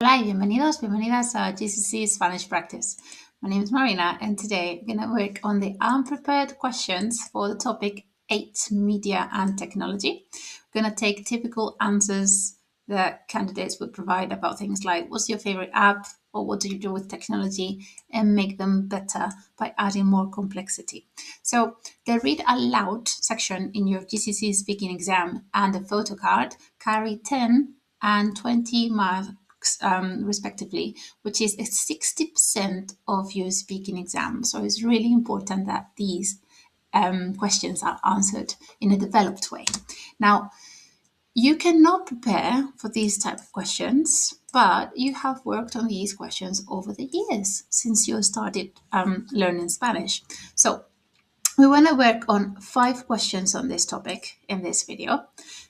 Hola y bienvenidas a GCSE Spanish Practice. My name is Marina and today we're going to work on the unprepared questions for the topic 8 Media and Technology. We're going to take typical answers that candidates would provide about things like what's your favorite app or what do you do with technology and make them better by adding more complexity. So the read aloud section in your GCSE speaking exam and the photo card carry 10 and 20 marks respectively, which is 60% of your speaking exam. So it's really important that these questions are answered in a developed way. Now, you cannot prepare for these type of questions, but you have worked on these questions over the years since you started learning Spanish. So we want to work on 5 questions on this topic in this video.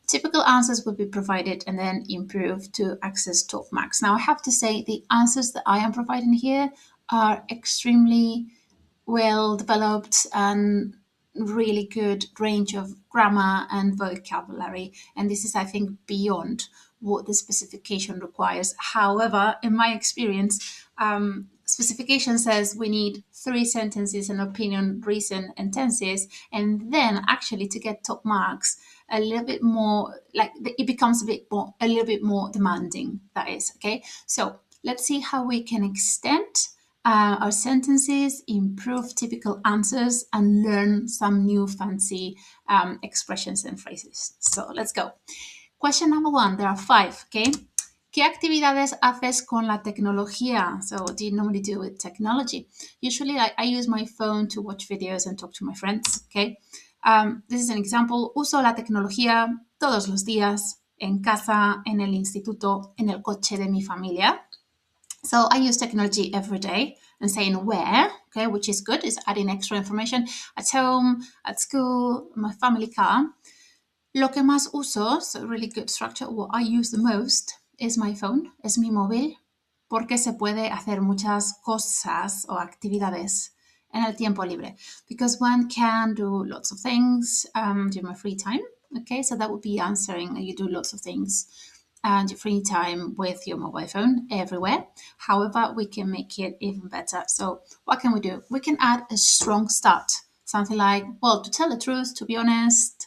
Typical answers will be provided and then improved to access top marks. Now, I have to say the answers that I am providing here are extremely well developed and really good range of grammar and vocabulary. And this is, I think, beyond what the specification requires. However, in my experience, specification says we need 3 sentences, an opinion, reason, and tenses. And then actually to get top marks, a little bit more, like it becomes a little bit more demanding, that is, okay? So let's see how we can extend our sentences, improve typical answers, and learn some new fancy expressions and phrases. So let's go. Question number 1, there are 5, okay? ¿Qué actividades haces con la tecnología? So what do you normally do with technology? Usually I use my phone to watch videos and talk to my friends, okay? This is an example. Uso la tecnología todos los días, en casa, en el instituto, en el coche de mi familia. So I use technology every day and saying where, okay, which is good, is adding extra information at home, at school, my family car. Lo que más uso, so really good structure, what I use the most is my phone, es mi móvil, porque se puede hacer muchas cosas o actividades en el tiempo libre. Because one can do lots of things during my free time. Okay, so that would be answering, you do lots of things and your free time with your mobile phone everywhere. However, we can make it even better. So what can we do? We can add a strong start. Something like, well, to tell the truth, to be honest,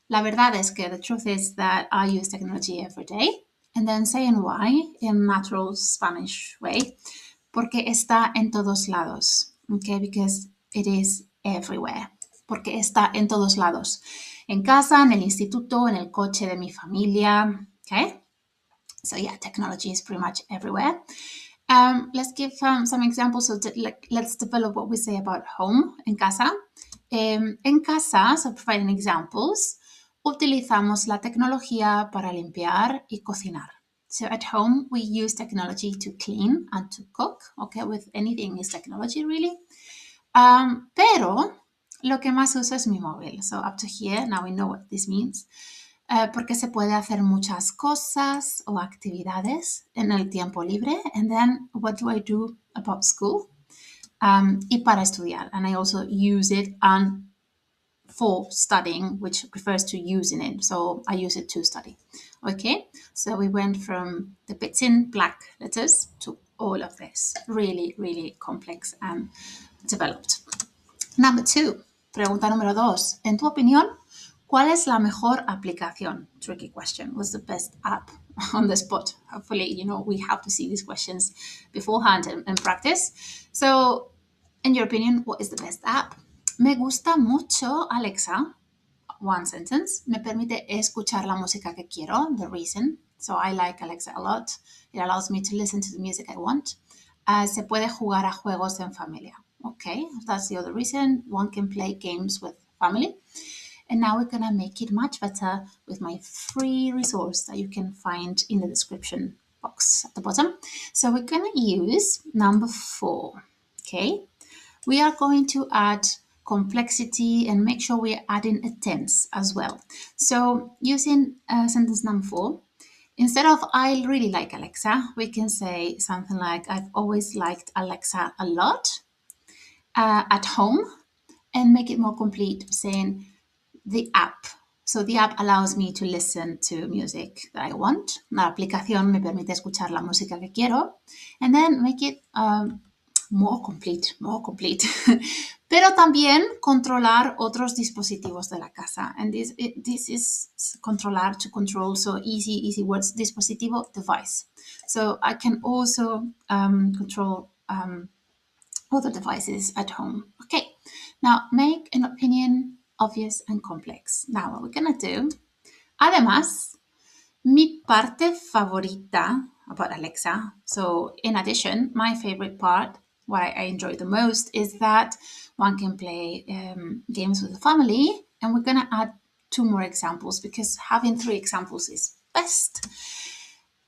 la verdad es que the truth is that I use technology every day. And then saying why in natural Spanish way. Porque está en todos lados. Okay, because it is everywhere. Porque está en todos lados. En casa, en el instituto, en el coche de mi familia. Okay. So yeah, technology is pretty much everywhere. Let's give some examples. So let's develop what we say about home, en casa. En casa, so providing examples, utilizamos la tecnología para limpiar y cocinar. So at home, we use technology to clean and to cook. Okay, with anything is technology really. Pero lo que más uso es mi móvil. So up to here, now we know what this means. Porque se puede hacer muchas cosas o actividades en el tiempo libre. And then what do I do about school? Y para estudiar. And I also use it for studying, which refers to using it. So I use it to study. Okay, so we went from the bits in black letters to all of this. Really, really complex and developed. Number 2, pregunta número 2. En tu opinión, ¿cuál es la mejor aplicación? Tricky question. What's the best app on the spot? Hopefully, we have to see these questions beforehand and practice. So, in your opinion, what is the best app? Me gusta mucho Alexa. One sentence. Me permite escuchar la música que quiero. The reason. So, I like Alexa a lot. It allows me to listen to the music I want. Se puede jugar a juegos en familia. Okay, that's the other reason. One can play games with family. And now we're going to make it much better with my free resource that you can find in the description box at the bottom. So we're going to use number 4. Okay, we are going to add complexity and make sure we're adding a tense as well. So using sentence number 4, instead of I really like Alexa, we can say something like I've always liked Alexa a lot. At home, and make it more complete saying the app So the app allows me to listen to music that I want. La aplicación me permite escuchar la música que quiero and then make it more complete. Pero también controlar otros dispositivos de la casa. And this is controlar, to control, so easy words, dispositivo, device. So I can also control other devices at home. Okay, now make an opinion obvious and complex. Now what we're gonna do, además, mi parte favorita about Alexa. So in addition, my favorite part, what I enjoy the most, is that one can play games with the family. And we're gonna add 2 more examples because having 3 examples is best.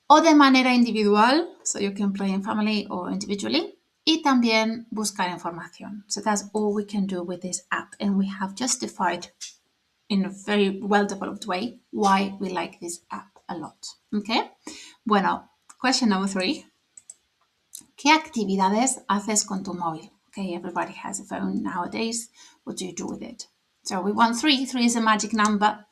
O de manera individual, so you can play in family or individually. Y también buscar información. So that's all we can do with this app. And we have justified in a very well-developed way why we like this app a lot. Okay? Bueno, question number 3. ¿Qué actividades haces con tu móvil? Okay, everybody has a phone nowadays. What do you do with it? So we want 3. 3 is a magic number.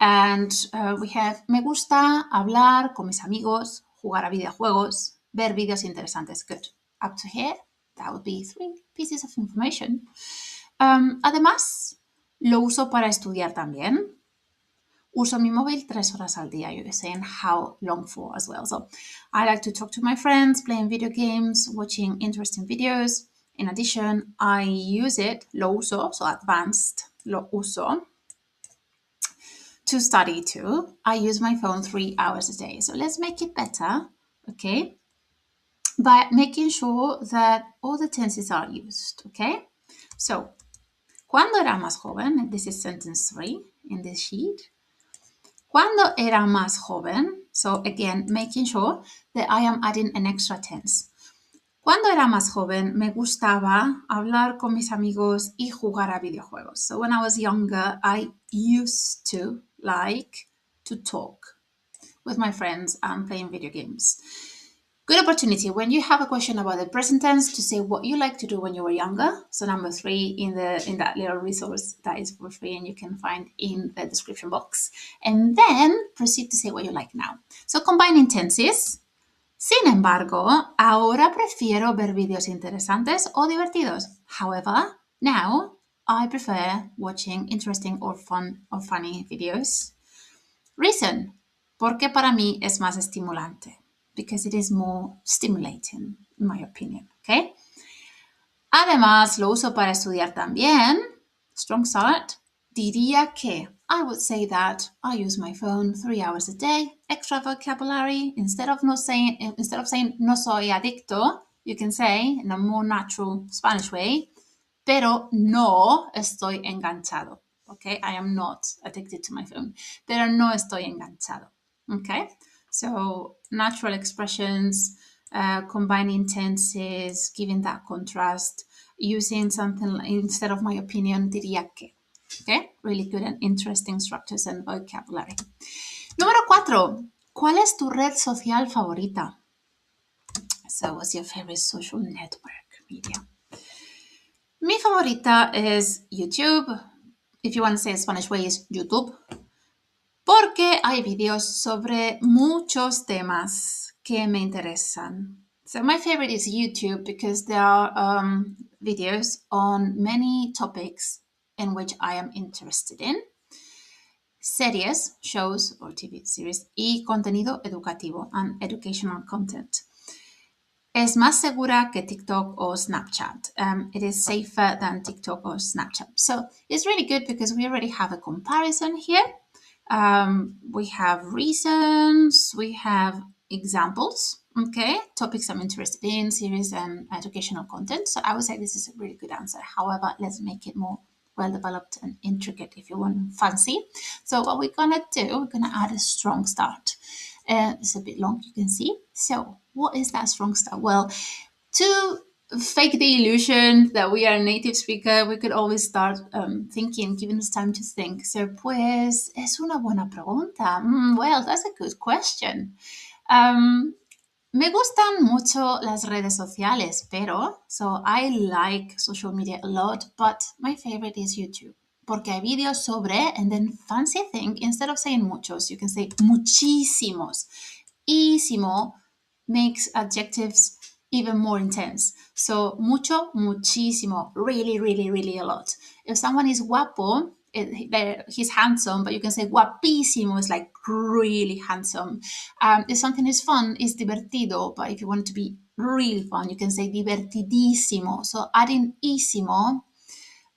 And we have, me gusta hablar con mis amigos, jugar a videojuegos, ver vídeos interesantes. Good. Up to here, that would be 3 pieces of information. Además, lo uso para estudiar también. Uso mi móvil 3 horas al día. You're saying how long for as well. So I like to talk to my friends, playing video games, watching interesting videos. In addition, I use it, lo uso, so advanced, lo uso, to study too. I use my phone 3 hours a day. So let's make it better, okay? By making sure that all the tenses are used, okay? So, cuando era más joven, this is sentence 3 in this sheet. Cuando era más joven, so again, making sure that I am adding an extra tense. Cuando era más joven, me gustaba hablar con mis amigos y jugar a videojuegos. So when I was younger, I used to like to talk with my friends and playing video games. Good opportunity when you have a question about the present tense to say what you like to do when you were younger. So number 3 in that little resource that is for free and you can find in the description box. And then proceed to say what you like now. So combining tenses. Sin embargo, ahora prefiero ver vídeos interesantes o divertidos. However, now I prefer watching interesting or fun or funny videos. Reason, porque para mí es más estimulante. Because it is more stimulating, in my opinion, okay? Además, lo uso para estudiar también. Strong start. Diría que. I would say that I use my phone 3 hours a day. Extra vocabulary. Instead of saying no soy adicto, you can say in a more natural Spanish way, pero no estoy enganchado. Okay, I am not addicted to my phone, pero no estoy enganchado. Okay, so natural expressions, combining tenses, giving that contrast, using something instead of my opinion, diría que. Okay, really good and interesting structures and vocabulary. Número 4. ¿Cuál es tu red social favorita? So what's your favorite social network media? Mi favorita es YouTube. If you want to say Spanish way, is YouTube. Porque hay videos sobre muchos temas que me interesan. So my favorite is YouTube because there are videos on many topics in which I am interested in. Series, shows or TV series y contenido educativo and educational content. Es más segura que TikTok or Snapchat. It is safer than TikTok or Snapchat. So it's really good because we already have a comparison here. We have reasons, we have examples, okay, topics I'm interested in, series and educational content. So I would say this is a really good answer. However, let's make it more well-developed and intricate if you want fancy. So what we're going to do, we're going to add a strong start. It's a bit long, you can see. So what is that strong start? Well, to fake the illusion that we are a native speaker, we could always start thinking, giving us time to think. So, pues, es una buena pregunta. Well, that's a good question. Me gustan mucho las redes sociales, pero, so I like social media a lot, but my favorite is YouTube. porque hay vídeos sobre, and then fancy thing, instead of saying muchos, you can say muchísimos. Ísimo makes adjectives even more intense. So mucho, muchísimo, really, really, really a lot. If someone is guapo, he's handsome, but you can say guapísimo is like really handsome. If something is fun, it's divertido, but if you want it to be really fun, you can say divertidísimo. So adding ísimo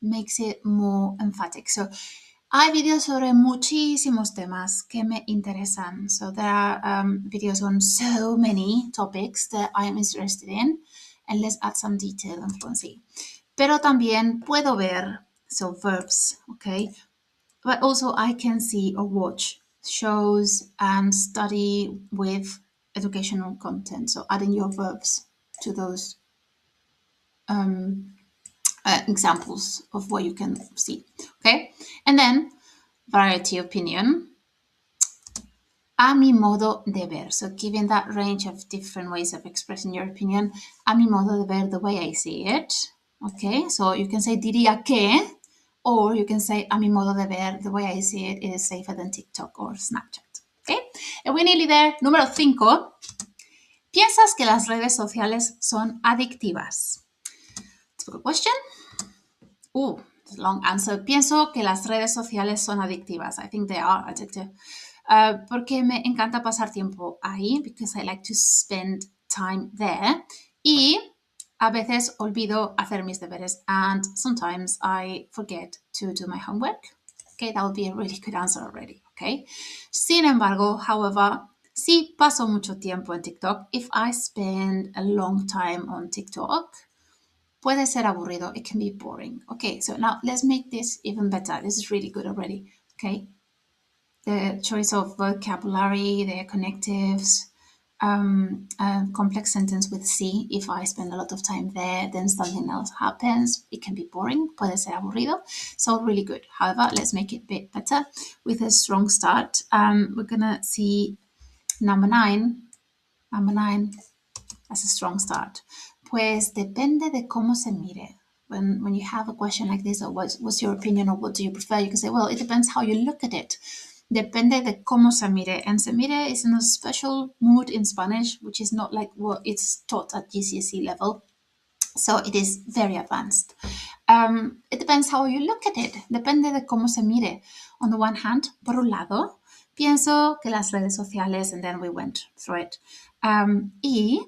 makes it more emphatic. So hay videos sobre muchísimos temas que me interesan. So there are videos on so many topics that I am interested in. And let's add some detail and fluency. Pero también puedo ver, so verbs, okay? But also I can see or watch shows and study with educational content. So adding your verbs to those examples of what you can see, okay? And then variety opinion, a mi modo de ver. So given that range of different ways of expressing your opinion, a mi modo de ver, the way I see it, okay? So you can say diría que, or you can say a mi modo de ver, the way I see it is safer than TikTok or Snapchat, okay? And we're nearly there. Número 5. ¿Piensas que las redes sociales son adictivas? Typical question. Long answer. Pienso que las redes sociales son adictivas. I think they are addictive. Porque me encanta pasar tiempo ahí, because I like to spend time there. Y a veces olvido hacer mis deberes, and sometimes I forget to do my homework. Okay, that would be a really good answer already. Okay. Sin embargo, however, si paso mucho tiempo en TikTok, if I spend a long time on TikTok, puede ser aburrido. It can be boring. Okay, so now let's make this even better. This is really good already. Okay, the choice of vocabulary, the connectives, complex sentence with C. If I spend a lot of time there, then something else happens. It can be boring. Puede ser aburrido. So really good. However, let's make it a bit better with a strong start. We're gonna see number 9. Number 9 as a strong start. Pues depende de cómo se mire. When you have a question like this, or what's your opinion, or what do you prefer, you can say, well, it depends how you look at it. Depende de cómo se mire. And se mire is in a special mood in Spanish, which is not like what it's taught at GCSE level. So it is very advanced. It depends how you look at it. Depende de cómo se mire. On the one hand, por un lado, pienso que las redes sociales, and then we went through it. Y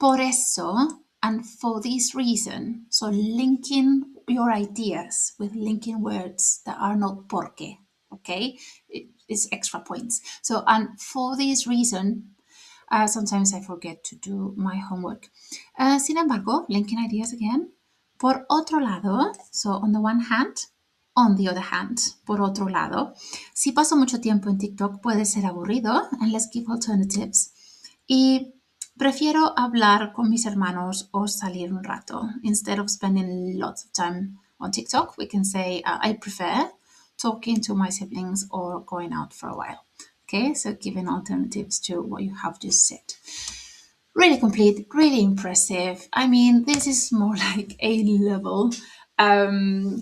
por eso, and for this reason, so linking your ideas with linking words that are not porque, okay? It's extra points. So, and for this reason, sometimes I forget to do my homework. Sin embargo, linking ideas again. Por otro lado, so on the one hand, on the other hand, por otro lado, si paso mucho tiempo en TikTok puede ser aburrido, and let's give alternatives. Y prefiero hablar con mis hermanos o salir un rato. Instead of spending lots of time on TikTok, we can say, I prefer talking to my siblings or going out for a while. Okay, so giving alternatives to what you have just said. Really complete, really impressive. I mean, this is more like A-level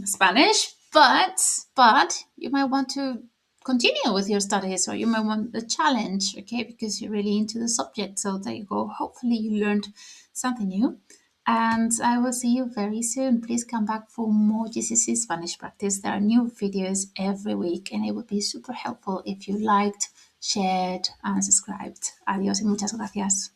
Spanish, but you might want to continue with your studies, or you might want a challenge, okay, because you're really into the subject. So there you go. Hopefully you learned something new, and I will see you very soon. Please come back for more GCSE Spanish practice. There are new videos every week, and it would be super helpful if you liked, shared, and subscribed. Adiós y muchas gracias.